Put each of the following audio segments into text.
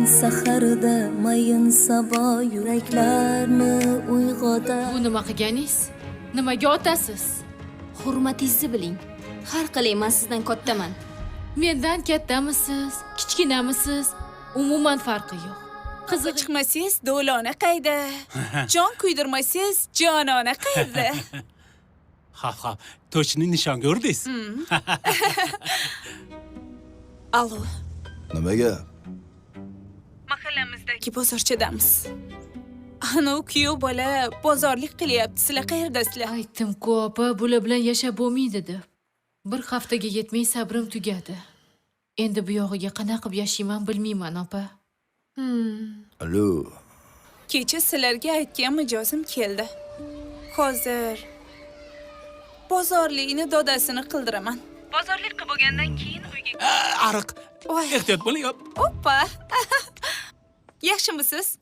saharda mayin sabo yuraklarni uyg'otar. Bu nima qilganingiz? Nimaga otasiz? Hurmatingizni biling. Har qalay men sizdan kattaman. Mendan kattamisiz, kichkinamisiz, umuman farqi yo'q. Qizi chiqmasangiz do'lona qayda? Jon kuydirmasangiz jonona qayda? Ha, точно nishonga urdingiz. Allo, Nimaga? mahallamizdagi bozorchadamiz. Ana kuyov bola bozorlik qilyapti. Sizlar qayerdasizlar? Aytdim-ku, opa, bular bilan yashab bo'lmaydi deb. Bir haftaga yetmay sabrim tugadi. Endi bu yog'iga qanaqa qilib yashayman bilmayman, opa. Allo. Kecha sizlarga aytgan mijozim keldi. Hozir bozorlikni dodasini qildiraman. Bozorlik qilib bo'lgandan keyin uyga Ariq. Voy. Ehtiyot bo'ling. Oppa. Yaxshimisiz?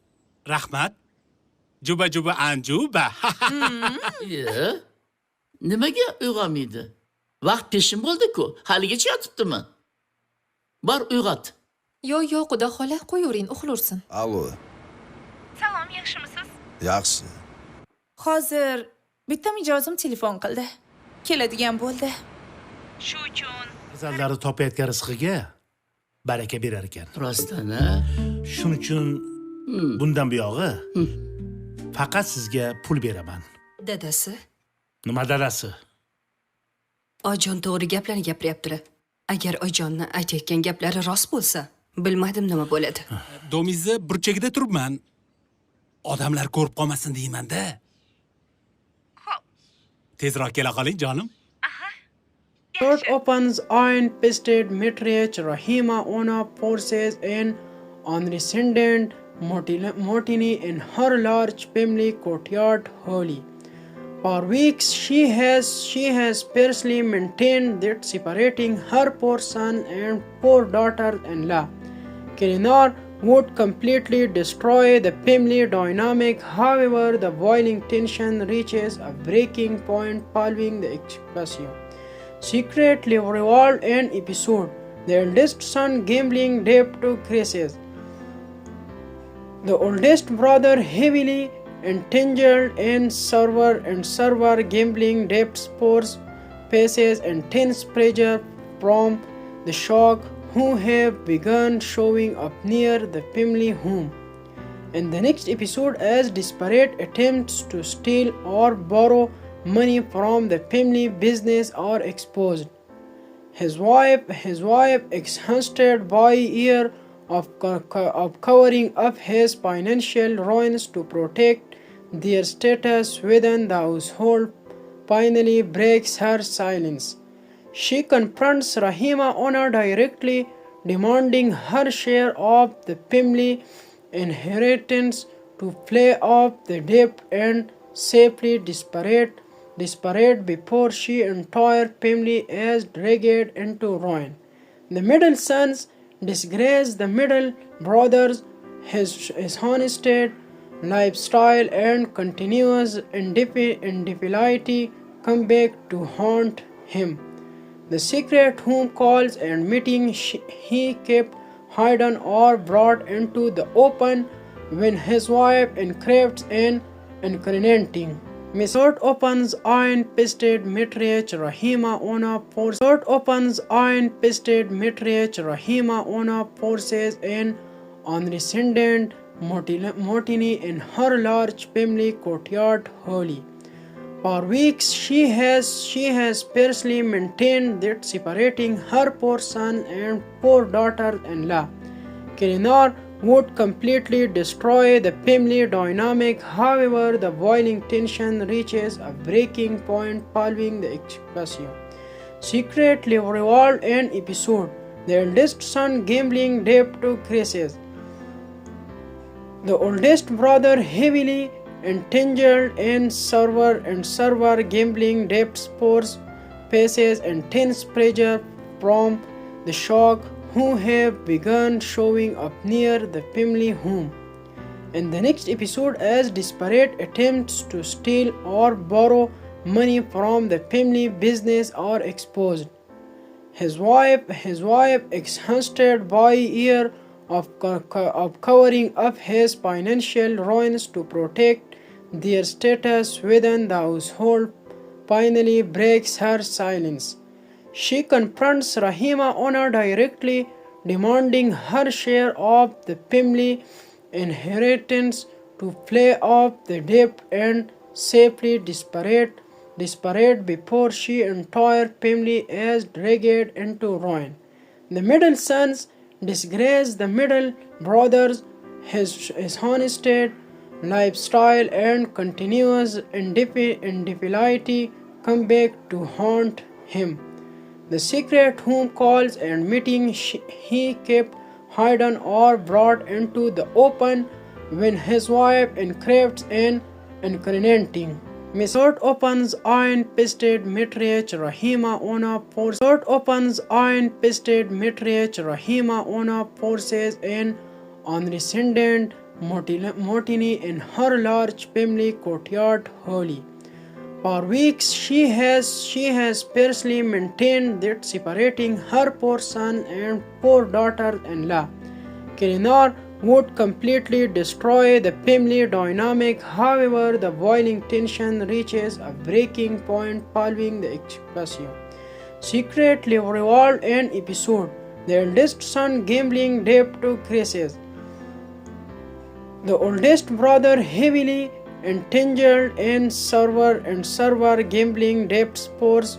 Rahmat. Juba anjuba. Nimaga uyg'onmaydi? Vaqt peshin bo'ldi-ku, haligacha yotibdimi? Bor uyg'ot. Yo'q, Xudo xola, qo'yavering, uxlursin. Allo. Salom, yaxshimisiz? Yaxshi. Hozir bitta mijozim telefon qildi. Keladigan bo'ldi. Shu uchun Farzandlari topayotgan rizqiga baraka berar ekan. Rostana. Shuning uchun bundan buyog'i faqat sizga pul beraman. Dadasi, Nima dadasi? oyijon to'g'ri gaplarni gapiryaptilar. Agar oyijonning aytayotgan gaplari rost bo'lsa, bilmadim nima bo'ladi. Domizni burchagida turibman. Odamlar ko'rib qolmasin deyman-da. Tezroq kela qoling, jonim. Short opens iron-fisted matriarch Rahima Ona forces an unrescinded Martini in her large family courtyard Holy. For weeks she has fiercely maintained that separating her poor son and poor daughter-in-law, Kilinar, would completely destroy the family dynamic. However, the boiling tension reaches a breaking point following the explosion. Secretly revolved an episode. The eldest son gambling debt to crisis. The oldest brother heavily entangled in server gambling debts, force faces intense pressure from the shock who have begun showing up near the family home. In the next episode, as desperate attempts to steal or borrow money from the family business are exposed. His wife exhausted by year of covering up his financial ruins to protect their status within the household, finally breaks her silence. She confronts Rahima Ona directly, demanding her share of the family inheritance to pay off the debt and safely disparate before she entire family is dragged into ruin. The middle son's disgrace, the middle brother's his honest lifestyle and continuous infidelity come back to haunt him. The secret home calls and meetings he kept hidden are brought into the open when his wife encrypts an incriminating. Short opens iron-fisted matriarch Rahima Ona forces an unrescinded Martini in her large family courtyard Holy. For weeks she has fiercely maintained that separating her poor son and poor daughter-in-law, Kilinar, would completely destroy the family dynamic. However, the boiling tension reaches a breaking point following the explosion. Secretly revolved an episode. The eldest son gambling debt to crisis. The oldest brother heavily entangled in server gambling debts, force faces intense pressure from the shock who have begun showing up near the family home. In the next episode, as desperate attempts to steal or borrow money from the family business are exposed. His wife exhausted by year of covering up his financial ruins to protect their status within the household, finally breaks her silence. She confronts Rahima Ona directly, demanding her share of the family inheritance to pay off the debt and safely disparate before she entire family is dragged into ruin. The middle sons disgrace the middle brothers, his honest lifestyle and continuous infidelity come back to haunt him. The secret home calls and meetings he kept hidden or brought into the open when his wife encroached in incriminating. Misort opens iron-pisted matriarch Rahima Ona forces an unresented mutiny in her large family courtyard Holi. For weeks she has fiercely maintained that separating her poor son and poor daughter-in-law, Kilinar, would completely destroy the family dynamic. However, the boiling tension reaches a breaking point following the explosion. Secretly revolved an episode. The eldest son gambling debt to crisis. The oldest brother heavily entangled in server gambling debts, force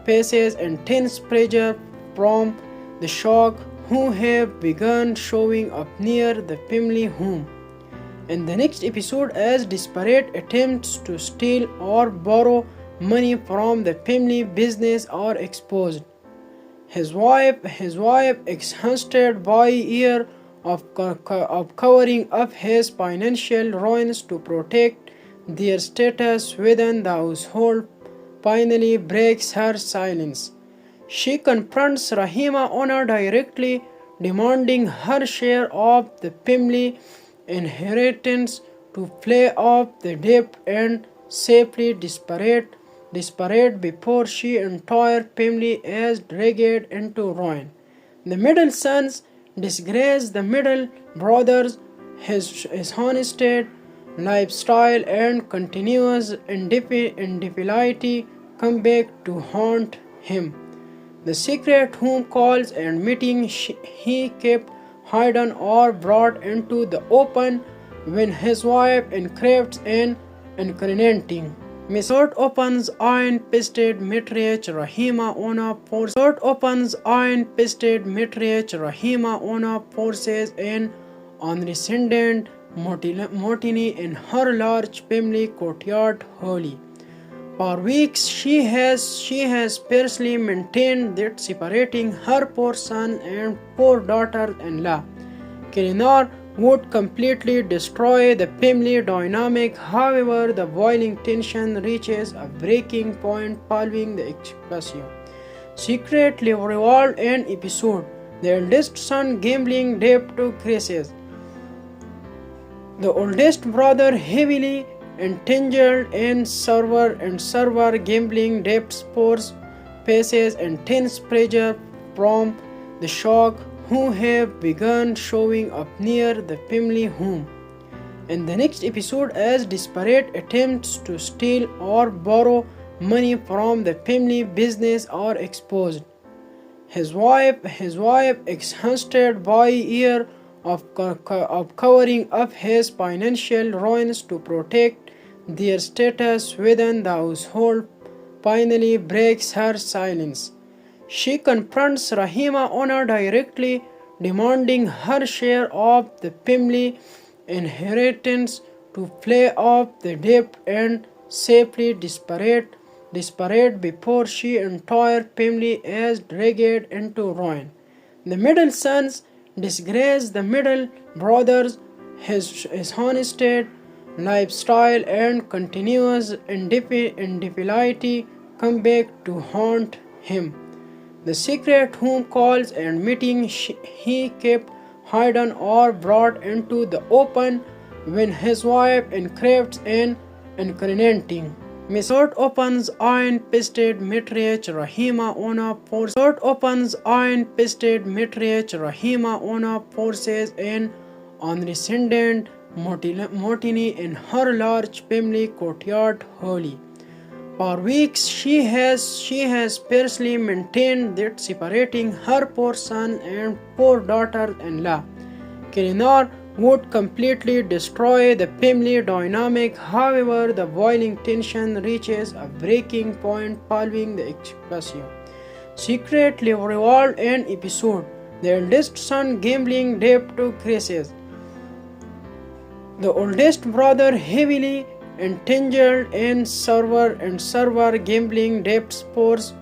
faces intense pressure from the shock who have begun showing up near the family home. In the next episode, as desperate attempts to steal or borrow money from the family business are exposed. His wife, exhausted by years of covering up his financial ruins to protect their status within the household, finally breaks her silence. She confronts Rahima Ona directly, demanding her share of the family inheritance to pay off the debt and safely disparate before she entire family is dragged into ruin. The middle sons disgrace the middle brothers, his honest lifestyle and continuous infidelity come back to haunt him. The secret home calls and meetings he kept hidden or brought into the open when his wife encroached in incriminating. Misort opens iron-pisted matriarch Rahima Ona forces an unresented mutiny in her large family courtyard Holi. For weeks she has fiercely maintained that separating her poor son and poor daughter-in-law, Kilinar, would completely destroy the family dynamic. However, the boiling tension reaches a breaking point following the explosion. Secretly revolved an episode. The eldest son gambling debt to crisis. The oldest brother heavily entangled in server gambling debts, force faces intense pressure from the shock who have begun showing up near the family home. In the next episode, as desperate attempts to steal or borrow money from the family business are exposed. His wife, exhausted by years of covering up his financial ruins to protect their status within the household, finally breaks her silence. She confronts Rahima Ona directly, demanding her share of the family inheritance to pay off the debt and safely disparate before she entire family is dragged into ruin. The middle sons disgrace the middle brothers, his honest lifestyle and continuous infidelity come back to haunt him. The secret home calls and meetings he kept hidden or brought into the open when his wife encroached in incriminating. Misort opens iron-pisted matriarch Rahima Ona forces. Misort opens iron-pisted matriarch Rahima Ona forces an unrescinded Mortini in her large family courtyard holy. For weeks she has fiercely maintained that separating her poor son and poor daughter-in-law, Kirinor, would completely destroy the family dynamic. However, the boiling tension reaches a breaking point following the explosion. Secretly revolved an episode. The eldest son gambling debt to crisis. The oldest brother heavily entangled in server gambling debts, pours,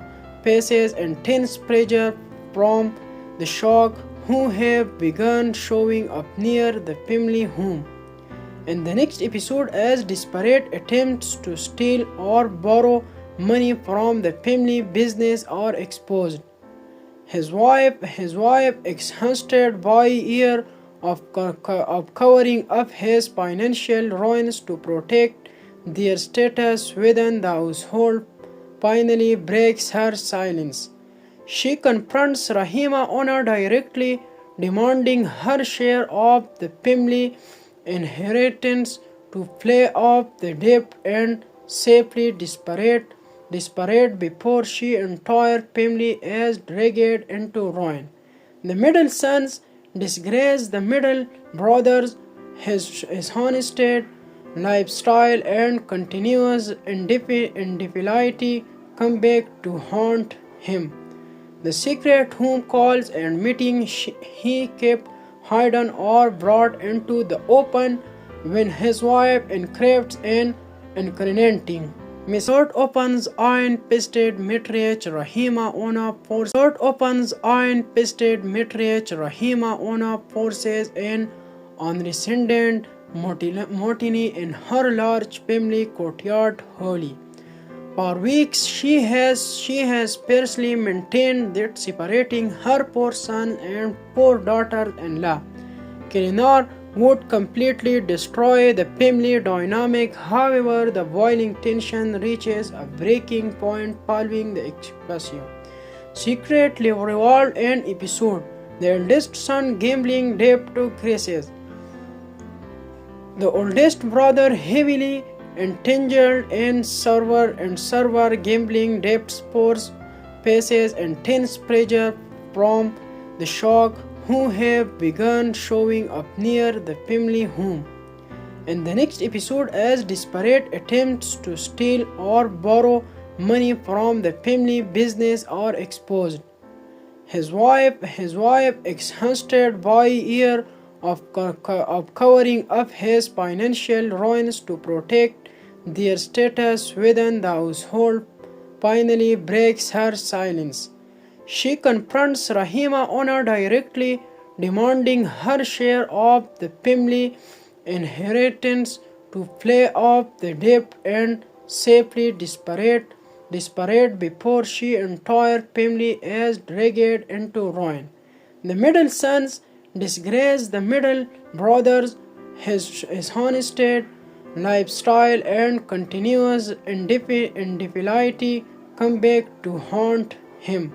faces intense pressure from the shock who have begun showing up near the family home. In the next episode, as desperate attempts to steal or borrow money from the family business are exposed. His wife exhausted by years of covering up his financial ruins to protect their status within the household, finally breaks her silence. She confronts Rahima Ona directly, demanding her share of the family inheritance to pay off the debt and safely disparate before she entire family is dragged into ruin. The middle sons disgrace the middle brothers, his honest lifestyle and continuous infidelity come back to haunt him. The secret home calls and meetings he kept hidden or brought into the open when his wife encrypts and incriminating. Misort opens iron-pisted matriarch Rahima Ona forces. Misort opens iron-pisted matriarch Rahima Ona forces an unrescinded Mortini in her large family courtyard holy. For weeks she has fiercely maintained that separating her poor son and poor daughter-in-law, Kirinor, would completely destroy the family dynamic. However, the boiling tension reaches a breaking point following the explosion. Secretly revolved an episode. The eldest son gambling debt to crisis. The oldest brother heavily entangled in server gambling debts, pours, faces intense pressure from the shock who have begun showing up near the family home. In the next episode, as desperate attempts to steal or borrow money from the family business are exposed. His wife exhausted by years of covering up his financial ruins to protect their status within the household, finally breaks her silence. She confronts Rahima Ona directly, demanding her share of the family inheritance to pay off the debt and safely disparate before she entire family is dragged into ruin. The middle sons disgrace the middle brothers, his honest lifestyle and continuous infidelity come back to haunt him.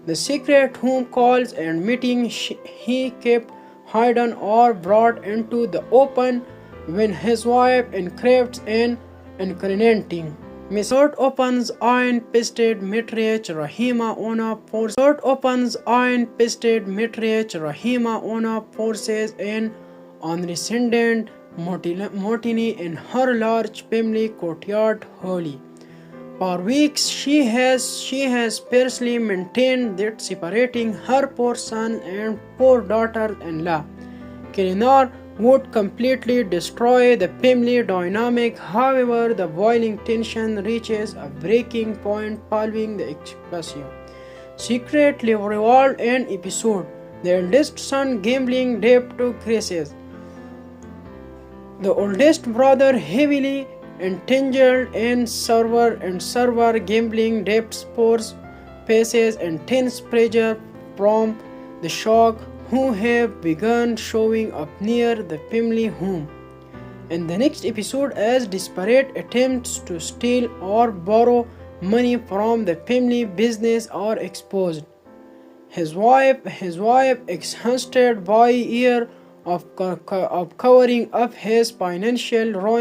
The secret home calls and meetings he kept hidden or brought into the open when his wife encrypts and incriminating. Misort opens iron-pisted matriarch Rahima Ona forces. Misort opens iron-pisted matriarch Rahima Ona forces an unrescinded Mortini in her large family courtyard holy. For weeks she has fiercely maintained that separating her poor son and poor daughter-in-law, Kirinor, would completely destroy the family dynamic. However, the boiling tension reaches a breaking point following the explosion. Secretly revolved an episode. The eldest son gambling debt to crisis. The oldest brother heavily entangled in server gambling debts, pours, faces intense pressure from the shock who have begun showing up near the family home. in the next episode as desperate attempts to steal or borrow money from the family business are exposed. His wife exhausted by a year of covering up his financial ruin